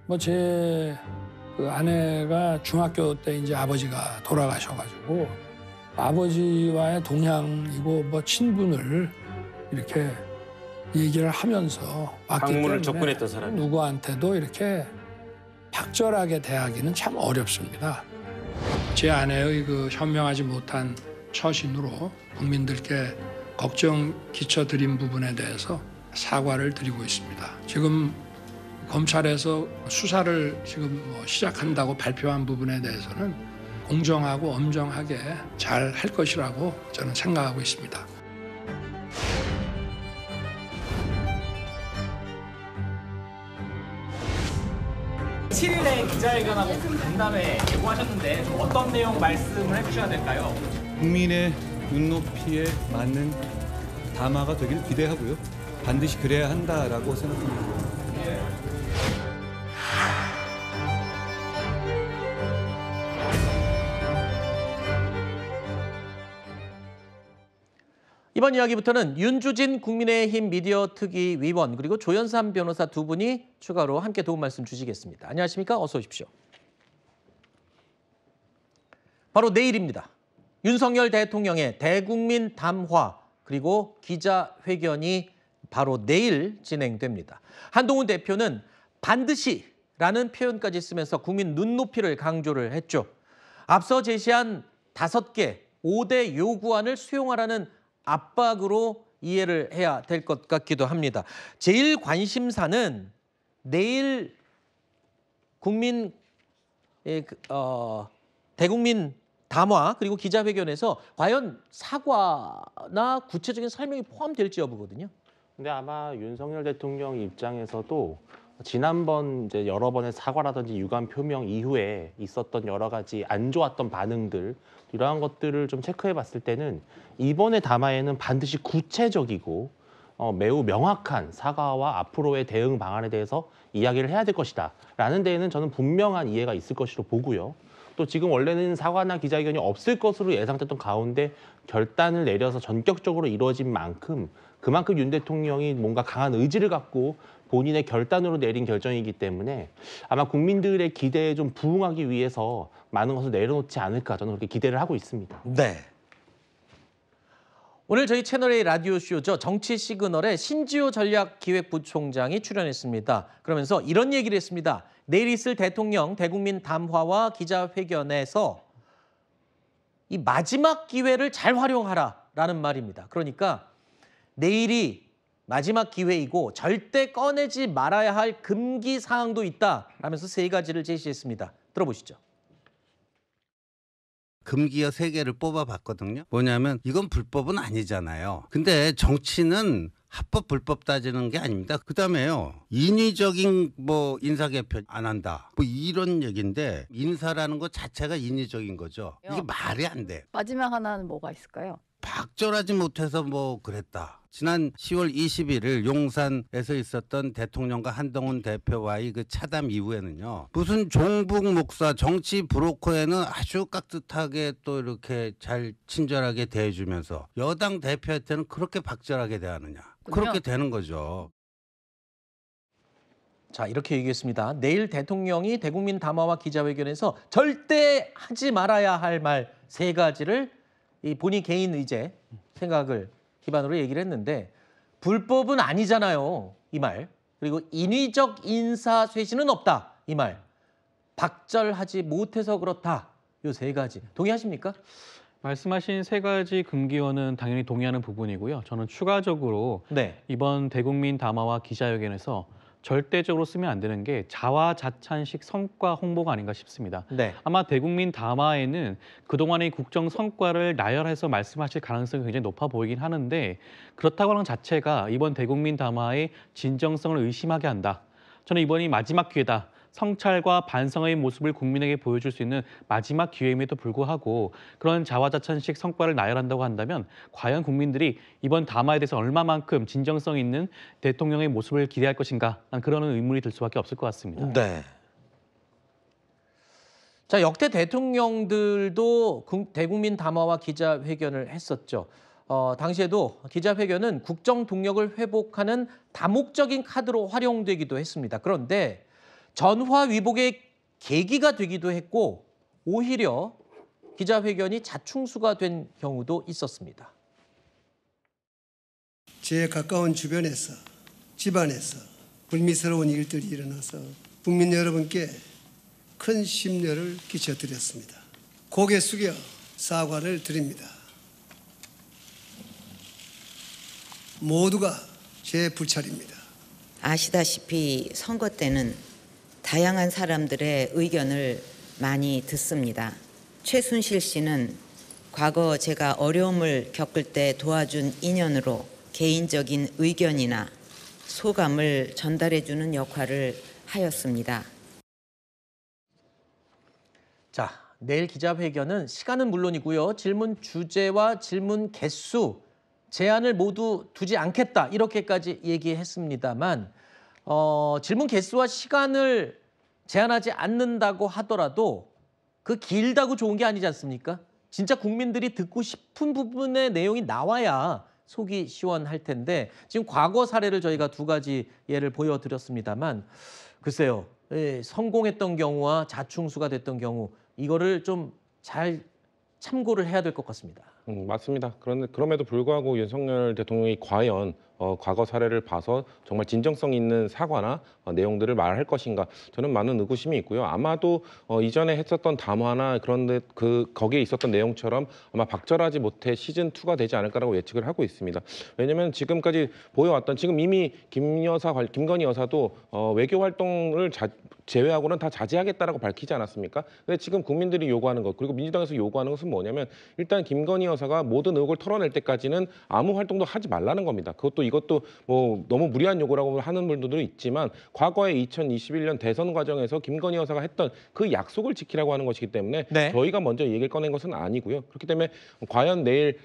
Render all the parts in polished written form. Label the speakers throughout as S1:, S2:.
S1: 뭐 제 그 아내가 중학교 때 이제 아버지가 돌아가셔가지고 아버지와의 동향이고 뭐 친분을 이렇게 얘기를 하면서 왔기
S2: 학문을
S1: 때문에
S2: 접근했던 사람이.
S1: 누구한테도 이렇게 박절하게 대하기는 참 어렵습니다. 제 아내의 그 현명하지 못한 처신으로 국민들께 걱정 끼쳐드린 부분에 대해서 사과를 드리고 있습니다. 지금 검찰에서 수사를 지금 시작한다고 발표한 부분에 대해서는 공정하고 엄정하게 잘 할 것이라고 저는 생각하고 있습니다.
S3: (7일에) 기자회견하고 간담회 예고하셨는데 어떤 내용 말씀을 해주셔야 될까요?
S4: 국민의 눈높이에 맞는 담화가 되길 기대하고요. 반드시 그래야 한다라고 생각합니다.
S5: 이번 이야기부터는 윤주진 국민의힘 미디어 특위 위원 그리고 조연삼 변호사 두 분이 추가로 함께 도움 말씀 주시겠습니다. 안녕하십니까? 어서 오십시오. 바로 내일입니다. 윤석열 대통령의 대국민 담화 그리고 기자회견이 바로 내일 진행됩니다. 한동훈 대표는 반드시라는 표현까지 쓰면서 국민 눈높이를 강조를 했죠. 앞서 제시한 5개 5대 요구안을 수용하라는 압박으로 이해를 해야 될 것 같기도 합니다. 제일 관심사는 내일 대국민 담화 그리고 기자회견에서 과연 사과나 구체적인 설명이 포함될지 여부거든요.
S6: 근데 아마 윤석열 대통령 입장에서도 지난번 이제 여러 번의 사과라든지 유감 표명 이후에 있었던 여러 가지 안 좋았던 반응들 이러한 것들을 좀 체크해 봤을 때는 이번에 담화에는 반드시 구체적이고 매우 명확한 사과와 앞으로의 대응 방안에 대해서 이야기를 해야 될 것이다 라는 데에는 저는 분명한 이해가 있을 것으로 보고요. 또 지금 원래는 사과나 기자회견이 없을 것으로 예상됐던 가운데 결단을 내려서 전격적으로 이루어진 만큼 그만큼 윤 대통령이 뭔가 강한 의지를 갖고 본인의 결단으로 내린 결정이기 때문에 아마 국민들의 기대에 좀 부응하기 위해서 많은 것을 내려놓지 않을까 저는 그렇게 기대를 하고 있습니다.
S5: 네. 오늘 저희 채널A 라디오쇼죠. 정치 시그널에 신지호 전략기획부총장이 출연했습니다. 그러면서 이런 얘기를 했습니다. 내일 있을 대통령 대국민 담화와 기자회견에서 이 마지막 기회를 잘 활용하라라는 말입니다. 그러니까 내일이 마지막 기회이고 절대 꺼내지 말아야 할 금기 사항도 있다라면서 3가지를 제시했습니다. 들어보시죠.
S7: 금기어 3개를 뽑아봤거든요. 뭐냐면 이건 불법은 아니잖아요. 근데 정치는 합법 불법 따지는 게 아닙니다. 그다음에요. 인위적인 인사 개편 안 한다. 이런 얘기인데 인사라는 것 자체가 인위적인 거죠. 이게 말이 안 돼.
S8: 마지막 하나는 뭐가 있을까요?
S7: 박절하지 못해서 그랬다. 지난 10월 21일 용산에서 있었던 대통령과 한동훈 대표와의 그 차담 이후에는요. 무슨 종북 목사 정치 브로커에는 아주 깍듯하게 또 이렇게 잘 친절하게 대해주면서 여당 대표한테는 그렇게 박절하게 대하느냐. 그렇게 되는 거죠.
S5: 자, 이렇게 얘기했습니다. 내일 대통령이 대국민 담화와 기자회견에서 절대 하지 말아야 할 말 3가지를 이 본인 개인 의제, 생각을 기반으로 얘기를 했는데 불법은 아니잖아요, 이 말. 그리고 인위적 인사 쇄신은 없다, 이 말. 박절하지 못해서 그렇다, 요 3가지. 동의하십니까?
S9: 말씀하신 3가지 금기어는 당연히 동의하는 부분이고요. 저는 추가적으로
S5: 네.
S9: 이번 대국민 담화와 기자회견에서 절대적으로 쓰면 안 되는 게 자화자찬식 성과 홍보가 아닌가 싶습니다.
S5: 네.
S9: 아마 대국민 담화에는 그동안의 국정 성과를 나열해서 말씀하실 가능성이 굉장히 높아 보이긴 하는데 그렇다고 하는 자체가 이번 대국민 담화의 진정성을 의심하게 한다. 저는 이번이 마지막 기회다. 성찰과 반성의 모습을 국민에게 보여줄 수 있는 마지막 기회임에도 불구하고 그런 자화자찬식 성과를 나열한다고 한다면 과연 국민들이 이번 담화에 대해서 얼마만큼 진정성 있는 대통령의 모습을 기대할 것인가 그런 의문이 들 수밖에 없을 것 같습니다.
S5: 네. 자, 역대 대통령들도 대국민 담화와 기자회견을 했었죠. 당시에도 기자회견은 국정 동력을 회복하는 다목적인 카드로 활용되기도 했습니다. 그런데 전화 위복의 계기가 되기도 했고 오히려 기자회견이 자충수가 된 경우도 있었습니다.
S2: 제 가까운 주변에서 집안에서 불미스러운 일들이 일어나서 국민 여러분께 큰 심려를 끼쳐드렸습니다. 고개 숙여 사과를 드립니다. 모두가 제 불찰입니다.
S10: 아시다시피 선거 때는 다양한 사람들의 의견을 많이 듣습니다. 최순실 씨는 과거 제가 어려움을 겪을 때 도와준 인연으로 개인적인 의견이나 소감을 전달해주는 역할을 하였습니다.
S5: 자, 내일 기자회견은 시간은 물론이고요. 질문 주제와 질문 개수, 제한을 모두 두지 않겠다 이렇게까지 얘기했습니다만 질문 개수와 시간을 제한하지 않는다고 하더라도 그 길다고 좋은 게 아니지 않습니까? 진짜 국민들이 듣고 싶은 부분의 내용이 나와야 속이 시원할 텐데 지금 과거 사례를 저희가 두 가지 예를 보여드렸습니다만 글쎄요. 성공했던 경우와 자충수가 됐던 경우 이거를 좀 잘 참고를 해야 될 것 같습니다.
S11: 맞습니다. 그럼에도 불구하고 윤석열 대통령이 과연 과거 사례를 봐서 정말 진정성 있는 사과나 내용들을 말할 것인가 저는 많은 의구심이 있고요. 아마도 이전에 했었던 담화나 그런데 거기에 있었던 내용처럼 아마 박절하지 못해 시즌 2가 되지 않을까라고 예측을 하고 있습니다. 왜냐하면 지금까지 보여왔던 지금 이미 김건희 여사도 외교 활동을 제외하고는 다 자제하겠다라고 밝히지 않았습니까? 근데 지금 국민들이 요구하는 것 그리고 민주당에서 요구하는 것은 뭐냐면 일단 김건희 여사가 모든 의혹을 털어낼 때까지는 아무 활동도 하지 말라는 겁니다. 이것도 뭐 너무 무리한 요구라고 하는 분들도 있지만 과거에 2021년 대선 과정에서 김건희 여사가 했던 그 약속을 지키라고 하는 것이기 때문에
S5: 네.
S11: 저희가 먼저 얘기를 꺼낸 것은 아니고요. 그렇기 때문에 과연 내일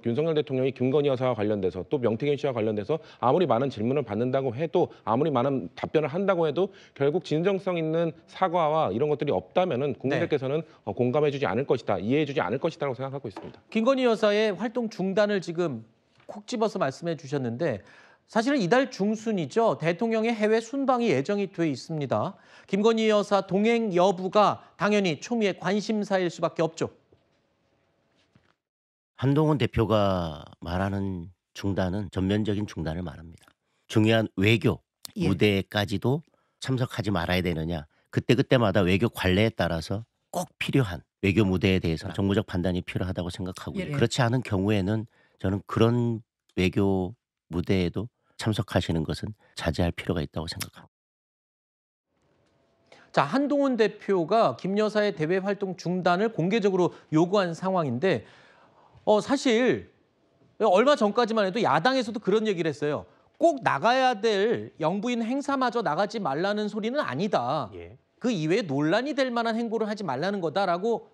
S11: 윤석열 대통령이 김건희 여사와 관련돼서 또 명태균 씨와 관련돼서 아무리 많은 질문을 받는다고 해도 아무리 많은 답변을 한다고 해도 결국 진정성 있는 사과와 이런 것들이 없다면은 국민들께서는 공감해주지 않을 것이다, 이해해주지 않을 것이다라고 생각하고 있습니다.
S5: 김건희 여사의 활동 중단을 지금 콕 집어서 말씀해 주셨는데 사실은 이달 중순이죠. 대통령의 해외 순방이 예정이 돼 있습니다. 김건희 여사 동행 여부가 당연히 초미의 관심사일 수밖에 없죠.
S12: 한동훈 대표가 말하는 중단은 전면적인 중단을 말합니다. 중요한 외교 무대까지도 참석하지 말아야 되느냐. 그때그때마다 외교 관례에 따라서 꼭 필요한 외교 무대에 대해서 정무적 판단이 필요하다고 생각하고요. 그렇지 않은 경우에는 저는 그런 외교 무대에도 참석하시는 것은 자제할 필요가 있다고 생각합니다.
S5: 자, 한동훈 대표가 김 여사의 대외 활동 중단을 공개적으로 요구한 상황인데 사실 얼마 전까지만 해도 야당에서도 그런 얘기를 했어요. 꼭 나가야 될 영부인 행사마저 나가지 말라는 소리는 아니다. 그 이외에 논란이 될 만한 행보를 하지 말라는 거다라고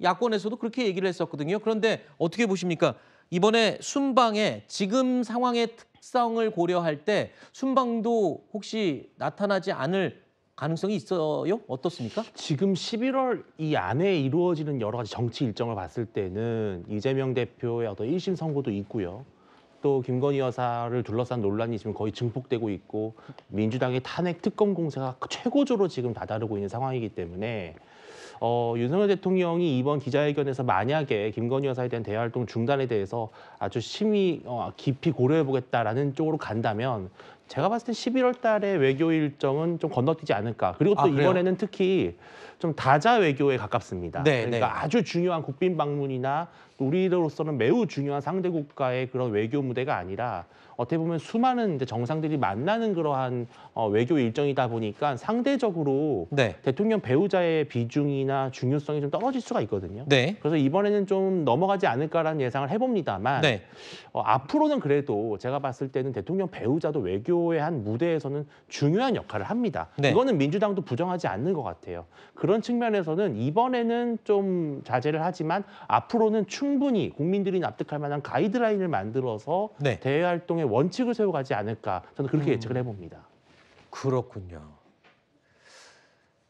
S5: 야권에서도 그렇게 얘기를 했었거든요. 그런데 어떻게 보십니까? 이번에 순방에 지금 상황의 특성을 고려할 때 순방도 혹시 나타나지 않을 가능성이 있어요? 어떻습니까?
S6: 지금 11월 이 안에 이루어지는 여러 가지 정치 일정을 봤을 때는 이재명 대표의 어떤 1심 선고도 있고요. 또 김건희 여사를 둘러싼 논란이 지금 거의 증폭되고 있고 민주당의 탄핵 특검 공세가 최고조로 지금 다다르고 있는 상황이기 때문에 윤석열 대통령이 이번 기자회견에서 만약에 김건희 여사에 대한 대화 활동 중단에 대해서 아주 심히 깊이 고려해보겠다라는 쪽으로 간다면 제가 봤을 때 11월 달에 외교 일정은 좀 건너뛰지 않을까. 그리고 또 이번에는 특히 좀 다자 외교에 가깝습니다. 그러니까 아주 중요한 국빈 방문이나 우리로서는 매우 중요한 상대 국가의 그런 외교 무대가 아니라 어떻게 보면 수많은 이제 정상들이 만나는 그러한 외교 일정이다 보니까 상대적으로 대통령 배우자의 비중이나 중요성이 좀 떨어질 수가 있거든요. 그래서 이번에는 좀 넘어가지 않을까라는 예상을 해봅니다만 앞으로는 그래도 제가 봤을 때는 대통령 배우자도 외교의 한 무대에서는 중요한 역할을 합니다. 이거는 민주당도 부정하지 않는 것 같아요. 그런 측면에서는 이번에는 좀 자제를 하지만 앞으로는 충분히 국민들이 납득할 만한 가이드라인을 만들어서 대외 활동의 원칙을 세워가지 않을까 저는 그렇게 예측을 해봅니다.
S5: 그렇군요.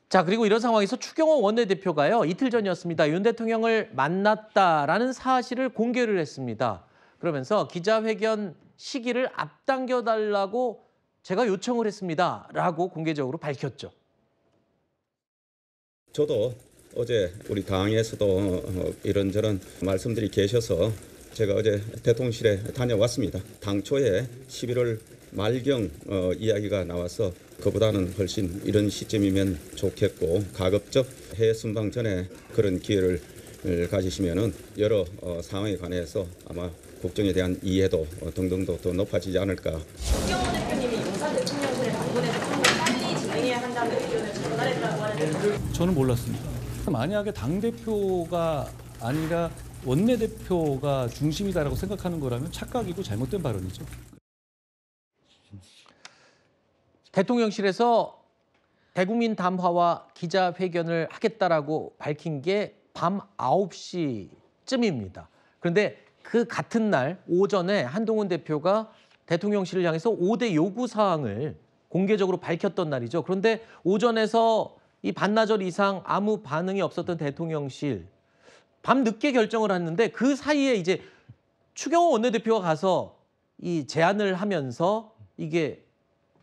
S5: 자, 그리고 이런 상황에서 추경호 원내대표가요. 이틀 전이었습니다. 윤 대통령을 만났다라는 사실을 공개를 했습니다. 그러면서 기자회견 시기를 앞당겨달라고 제가 요청을 했습니다라고 공개적으로 밝혔죠.
S13: 저도 어제 우리 당에서도 이런저런 말씀들이 계셔서 제가 어제 대통령실에 다녀왔습니다. 당초에 11월 말경 이야기가 나와서 그보다는 훨씬 이런 시점이면 좋겠고 가급적 해외 순방 전에 그런 기회를 가지시면은 여러 상황에 관해서 아마 국정에 대한 이해도 등등도 더 높아지지 않을까.
S14: 추경호 대표님이 용산 대통령실에 방문해서 빨리 진행해야 한다는 의견을 전달했다고 하는데
S4: 저는 몰랐습니다. 만약에 당대표가 아니라 원내대표가 중심이다라고 생각하는 거라면 착각이고 잘못된 발언이죠.
S5: 대통령실에서 대국민 담화와 기자회견을 하겠다라고 밝힌 게 밤 9시쯤입니다. 그런데 그 같은 날 오전에 한동훈 대표가 대통령실을 향해서 5대 요구사항을 공개적으로 밝혔던 날이죠. 그런데 오전에서 이 반나절 이상 아무 반응이 없었던 대통령실, 밤 늦게 결정을 했는데 그 사이에 이제 추경호 원내대표가 가서 이 제안을 하면서 이게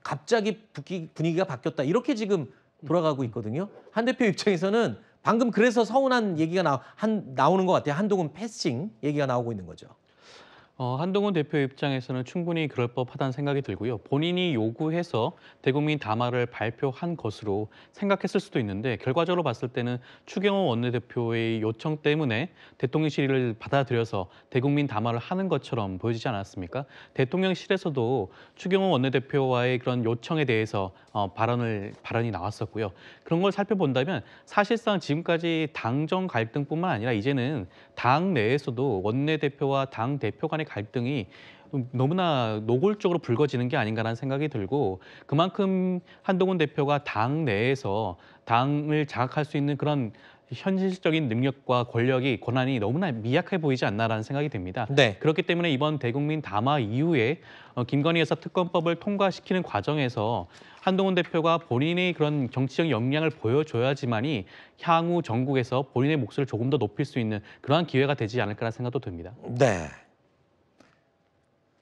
S5: 갑자기 분위기가 바뀌었다. 이렇게 지금 돌아가고 있거든요. 한 대표 입장에서는 방금 그래서 서운한 얘기가 나오는 것 같아요. 한동훈 패싱 얘기가 나오고 있는 거죠.
S9: 한동훈 대표 입장에서는 충분히 그럴 법하다는 생각이 들고요. 본인이 요구해서 대국민 담화를 발표한 것으로 생각했을 수도 있는데 결과적으로 봤을 때는 추경호 원내대표의 요청 때문에 대통령실을 받아들여서 대국민 담화를 하는 것처럼 보여지지 않았습니까? 대통령실에서도 추경호 원내대표와의 그런 요청에 대해서 발언이 나왔었고요. 그런 걸 살펴본다면 사실상 지금까지 당정 갈등뿐만 아니라 이제는 당 내에서도 원내대표와 당 대표 간의 갈등이 너무나 노골적으로 불거지는 게 아닌가라는 생각이 들고 그만큼 한동훈 대표가 당 내에서 당을 장악할 수 있는 그런 현실적인 능력과 권한이 너무나 미약해 보이지 않나라는 생각이 듭니다.
S5: 네.
S9: 그렇기 때문에 이번 대국민 담화 이후에 김건희 여사 특검법을 통과시키는 과정에서 한동훈 대표가 본인의 그런 정치적 역량을 보여줘야지만이 향후 전국에서 본인의 목소리를 조금 더 높일 수 있는 그러한 기회가 되지 않을까라는 생각도 듭니다.
S5: 네.